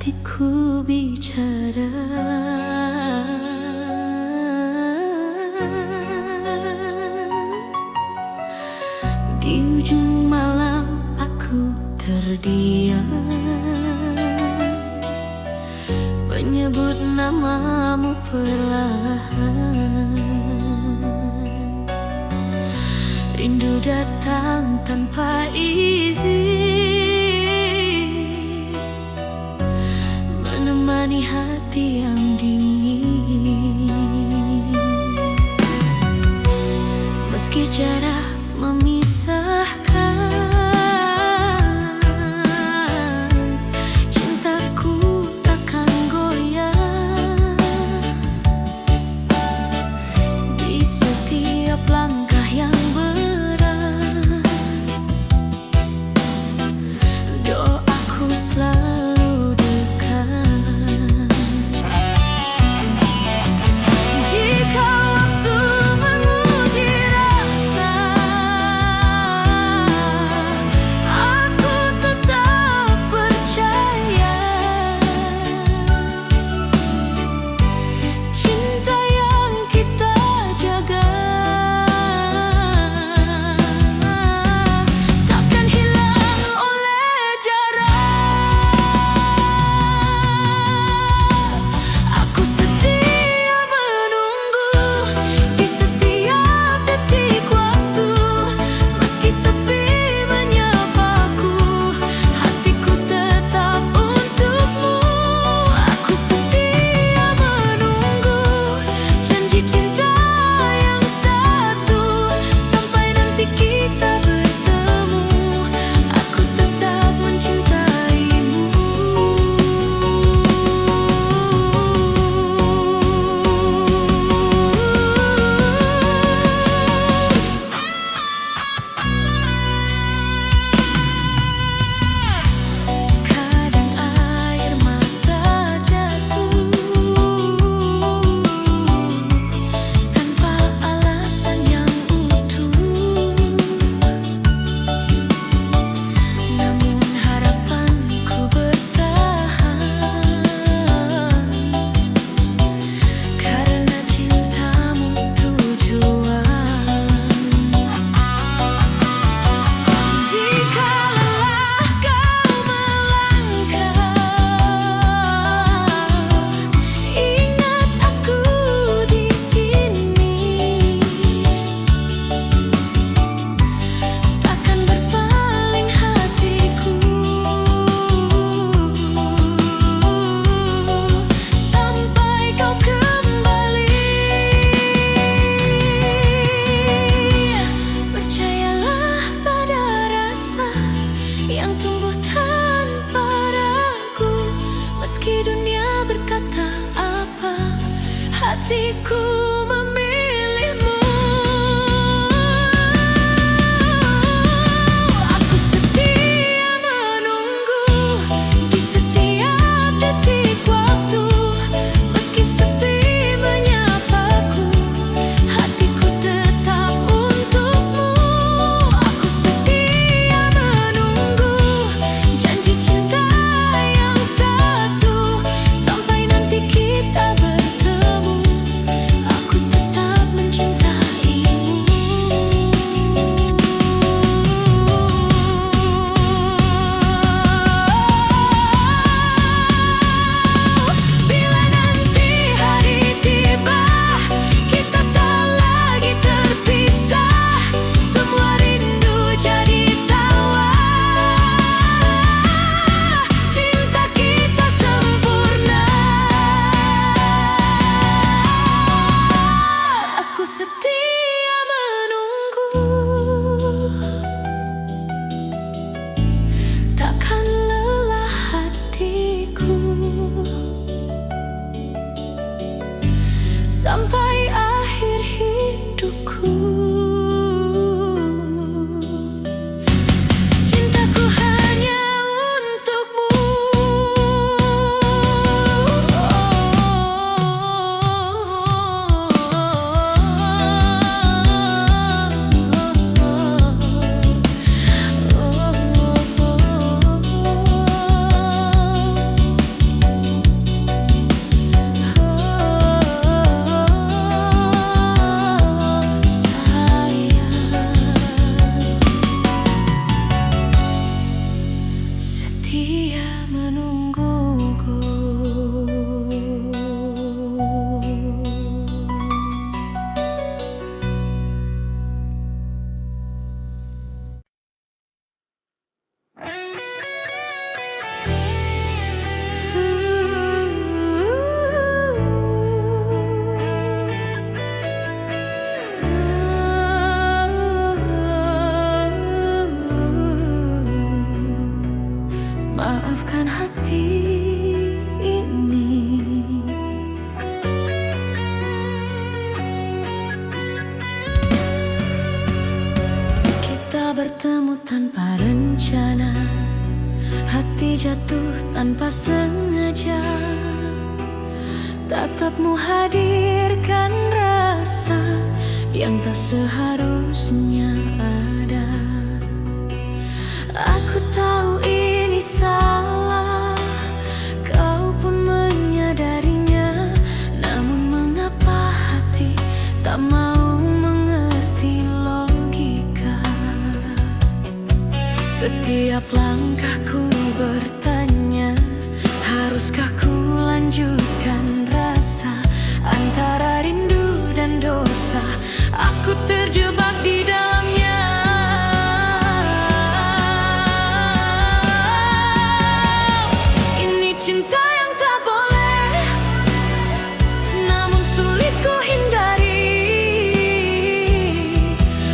hatiku bicara. Di ujung malam aku terdiam, menyebut namamu perlahan. Rindu datang tanpa izin, menemani hati yang dingin. Meski jarak memisahkan, cintaku takkan goyah. Di setiap langkah yang berat, doaku selalu dekat. Jika waktu menguji rasa, aku tetap percaya. Cinta yang kita jaga takkan hilang oleh jarak. Aku setia menunggu di setiap detik waktu, meski sepi menyapaku, hatiku tetap untukmu. Aku setia menunggu janji cinta yang satu, sampai nanti kita bertemu, aku tetap mencintaimu. Kadang air mata jatuh tanpa alasan yang utuh, namun harapanku bertahan karena cintamu tujuan. Jika lelah kau melangkah, ingat aku di sini, takkan berpaling hatiku sampai kau kembali. Percayalah pada rasa yang tumbuh tanpa ragu, meski dunia berkata apa, hatiku memilihmu. Aku setia menunggu di setiap detik waktu, meski sepi menyapaku, hatiku tetap untukmu. Aku setia menunggu janji cinta yang satu, sampai nanti kita bertemu, aku tanpa sengaja, tatapmu hadirkan rasa yang tak seharusnya ada. Aku tahu ini salah, kau pun menyadarinya. Namun mengapa hati tak mau mengerti logika? Setiap langkahku bertanya, haruskah ku lanjutkan rasa antara rindu dan dosa? Aku terjebak di dalamnya. Ini cinta yang tak boleh, namun sulit ku hindari.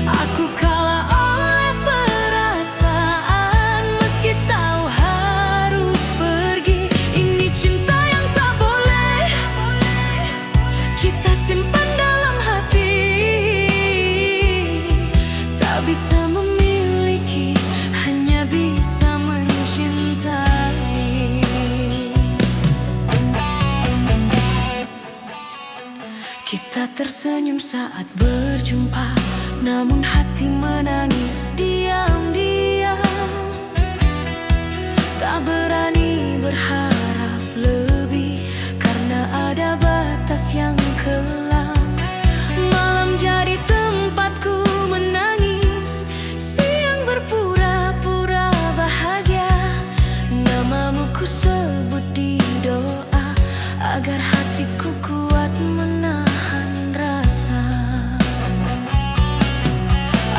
Aku kalah oleh perasaan, meski tahu harus pergi. Ini cinta yang tak boleh kita simpan dalam hati. Tak bisa memiliki, hanya bisa mencintai. Kita tersenyum saat berjumpa, namun hati menangis diam-diam. Tak berani berharap lebih, karena ada batas yang kelam. Malam jadi tempatku menangis, siang berpura-pura bahagia. Namamu ku sebut di doa, agar hatiku kuat menahan rasa.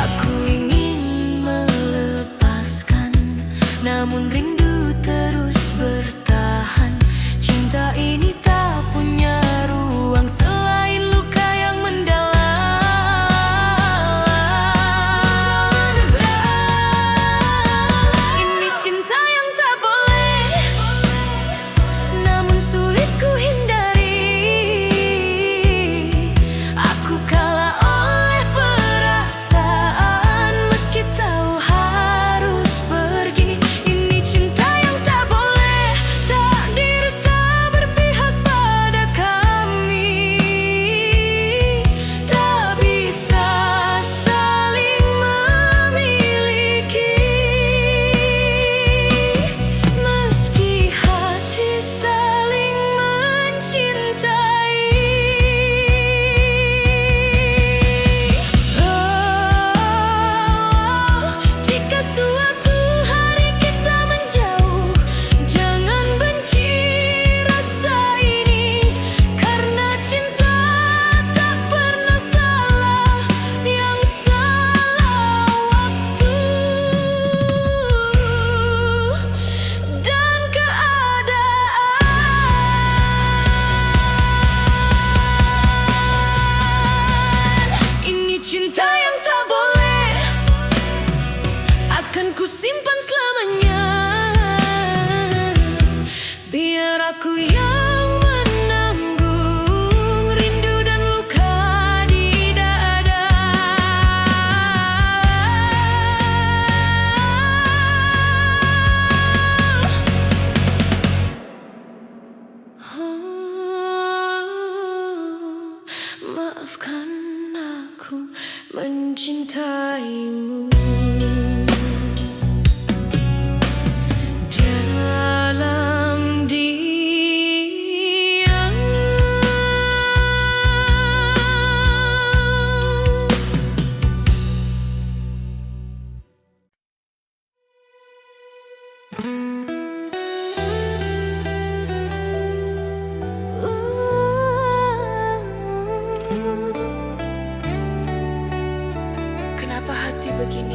Aku ingin melepaskan, namun rindu terus bertahan. Cinta ini tak punya ruang selain luka yang mendalam. Ini cinta yang tak boleh, namun sulit ku hindari. Aku kalah oleh perasaan, meski tahu harus pergi. Ini cinta yang tak boleh, takdir tak berpihak pada kami. Tak bisa saling memiliki, meski hati saling mencintai. Jika suatu hari kita menjauh, jangan benci rasa ini, karena cinta tak pernah salah. Yang salah waktu dan keadaan. Ini cinta yang tak boleh, akan ku simpan selamanya. Biar aku yang menanggung rindu dan luka di dada. Maafkan aku mencintaimu. Dalam diam, kenapa hati begini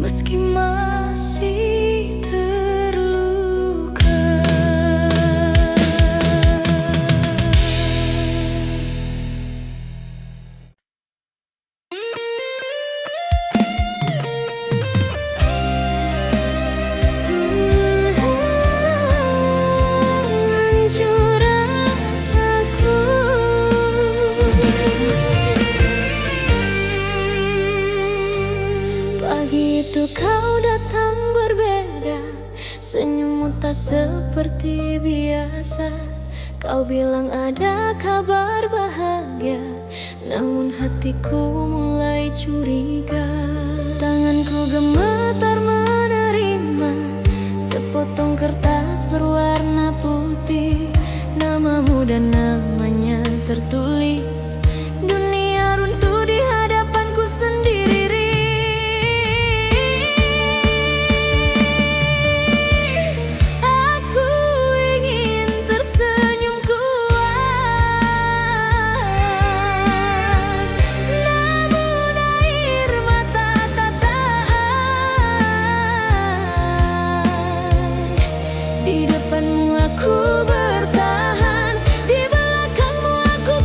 meski masih terluka. Hancur rasaku. Pagi itu kau datang berbeda, senyummu tak seperti biasa. Kau bilang ada kabar bahagia, namun hatiku mulai curiga. Tanganku gemetar menerima sepotong kertas berwarna putih. Namamu dan namanya tertulis. Dunia runtuh di hadapanku sendiri. Aku ingin tersenyum kuat, namun air mata tak tahan. Di depanmu aku bertahan, di belakangmu aku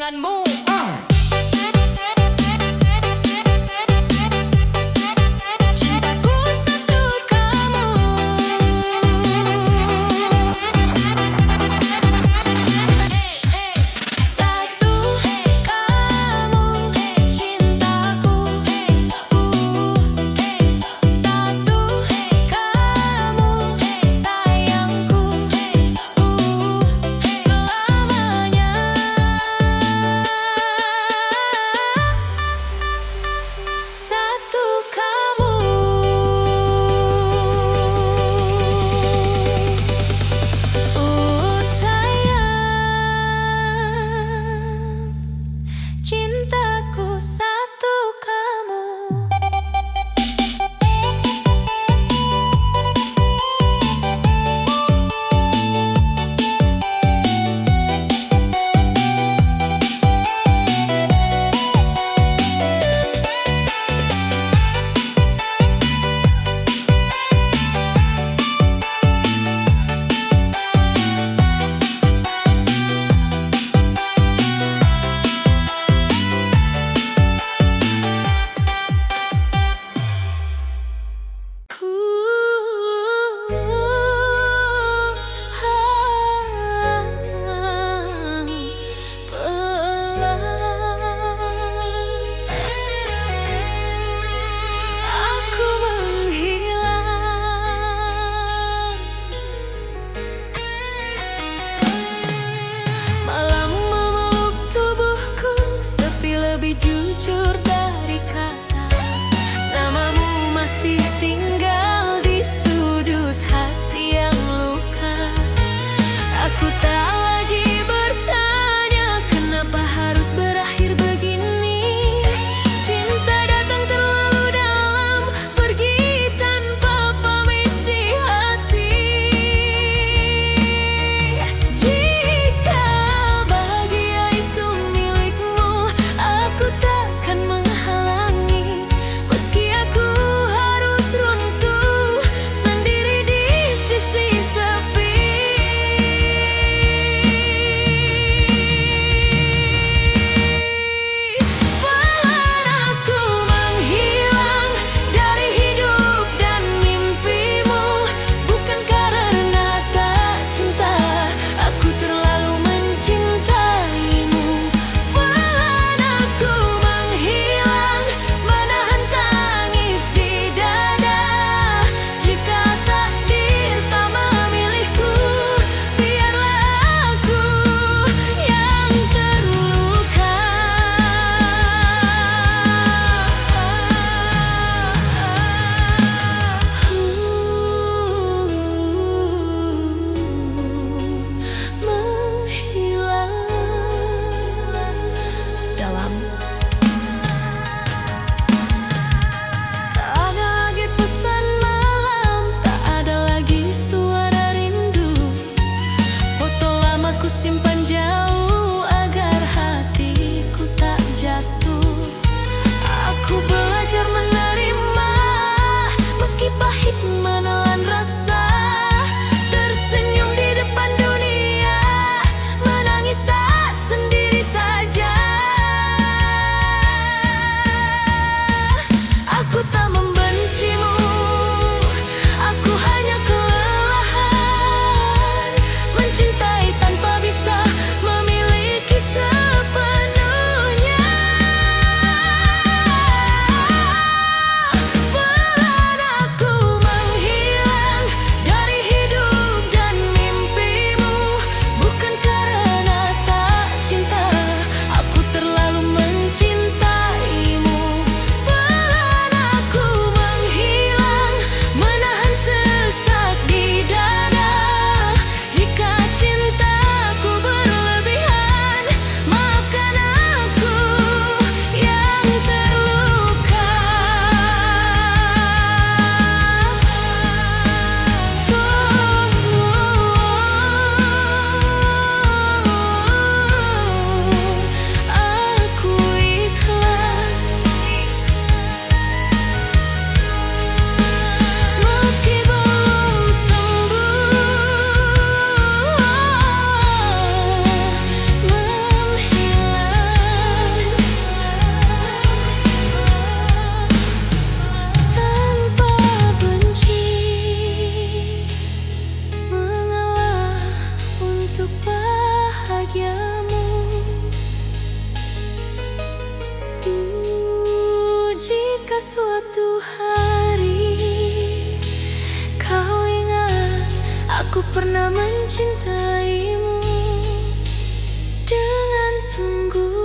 tanganmu. Cintaku satu kamu. Satu kamu, cintaku. Satu kamu, sayangku. Selamanya. pernah mencintaimu dengan sungguh.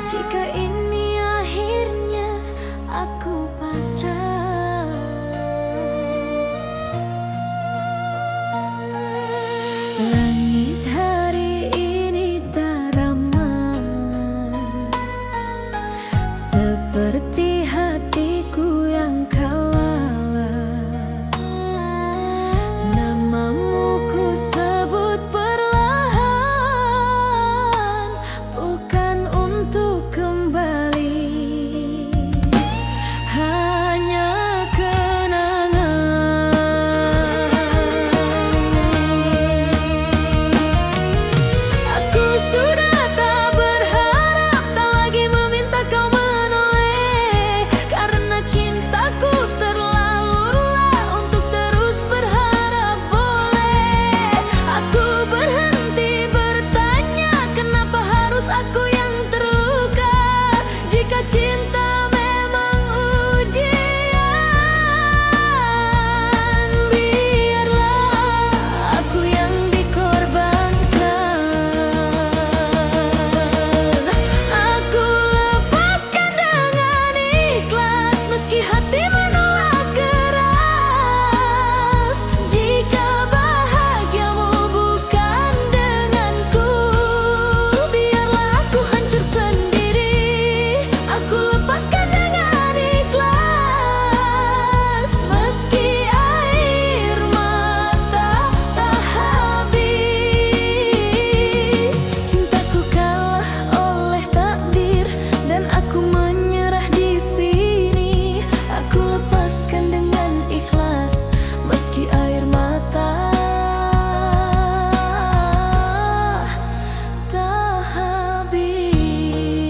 Jika ini akhirnya aku pasrah, langit hari ini tak ramah, seperti hatiku yang kalah. Namamu ku sebut perlahan, bukan untuk kembali, hanya kenangan. Aku sudah tak berharap, tak lagi meminta kau menoleh, karena cintaku terlalulah untuk terus berharap. Boleh aku berhenti bertanya, kenapa harus aku yang terluka? Jika cinta memang ujian, biarlah aku yang dikorbankan. Aku lepaskan dengan ikhlas, meski hati menolak keras. Jika bahagiamu bukan denganku, biarlah aku hancur sendiri. Aku lepaskan dengan ikhlas, meski air mata tak habis. Cintaku kalah oleh takdir dan aku menyerah di sini. Aku lepaskan dengan ikhlas, meski air mata tak habis.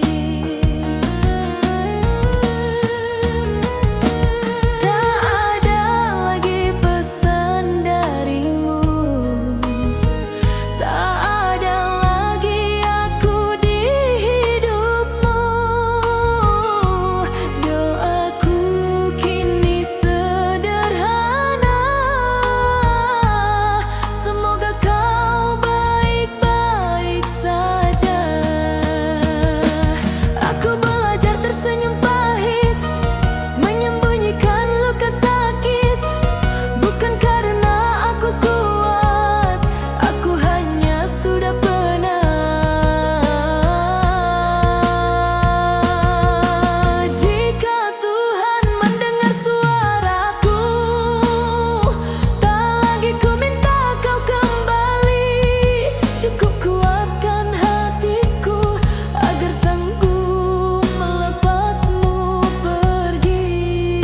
Tak ada lagi pesan darimu, tak ada lagi aku di hidupmu. Doaku kini sederhana, semoga kau baik-baik saja. Aku belajar tersenyum pahit, menyembunyikan luka sakit, bukan karena aku kuat, aku hanya sudah penat. Jika Tuhan mendengar suaraku, tak lagi ku minta kau kembali. Cukup kuatkan hatiku agar sanggup melepasmu pergi.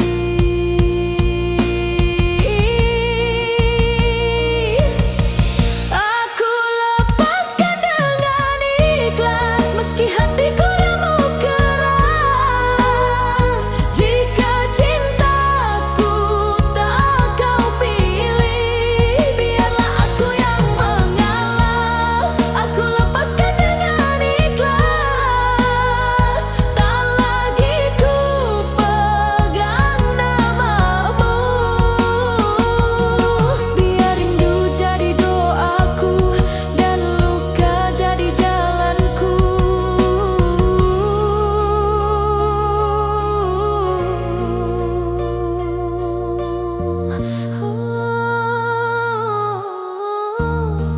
Aku lepaskan dengan ikhlas, meski hatiku remuk keras. Jika cintaku tak kau pilih, biarlah aku yang mengalah. Aku lepaskan dengan ikhlas, tak lagi ku pegang namamu. Biar rindu jadi doaku dan luka jadi jalanku.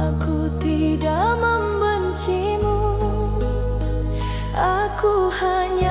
Aku tidak membencimu, aku hanya